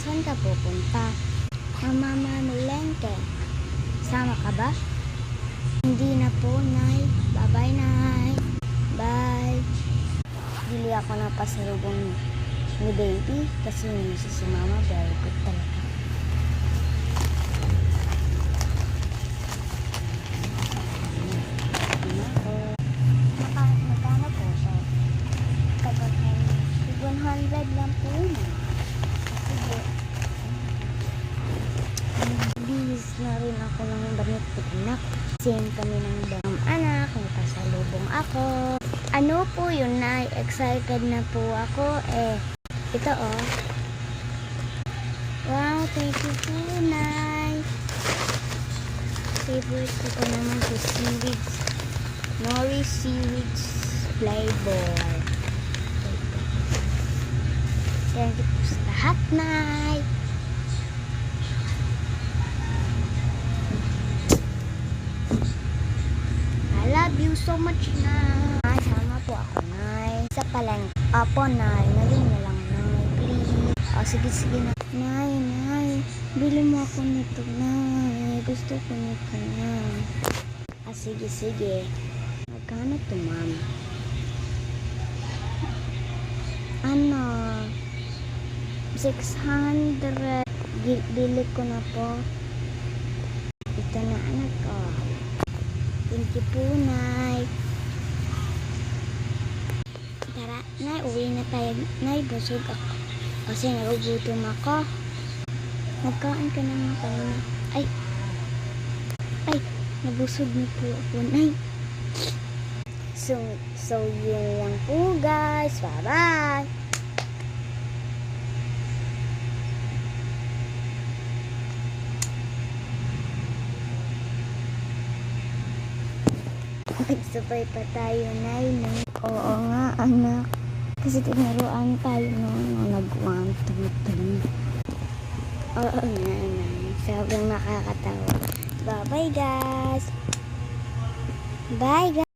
saan ka pupunta? Mamamalengke. Sama ka ba? Hindi na po, Nay. Bye-bye, Nay. Bye. Bili ako ng pasalubong ni baby kasi misis si mama. Very good talaga. Magkano po siya? 100 lang po yun. Sige. Bis na rin ako ng damit ko, anak. Same kami ng dam anak. May pasalubong ako. Ano po yun, Nay? Excited na po ako. Ito oh. Wow, thank you po, Nay. Favorite ko pa naman si seaweeds. Nori seaweeds flavor. Thank you po sa lahat, Nay. I love you so much, Nay. Sama po ako, Nay. Sa palang apo, Nay. Naging na lang, Nay. Please. Sige na. Nay. Bili mo ako nito, Nay. Gusto ko nito, Nay. Sige. Magkano to, Ma'am? Ano? 600. Bili ko na po. Ito na, anak ko. Thank you po, Nay. Tara, Nay, uwi na tayo. Nay, busog ako. Kasi nagugutom ako. Magkain ka na nga kayo. Ay, nabusog na po ako, Nay. So yun lang po, guys. Bye-bye. Nagsabay pa tayo, Nay, no? Oo nga, anak. Kasi tinaruan tayo noon nag-1-2-3. Oo nga, Nay. Sobrang nakakatawa. Bye-bye, guys. Bye, guys.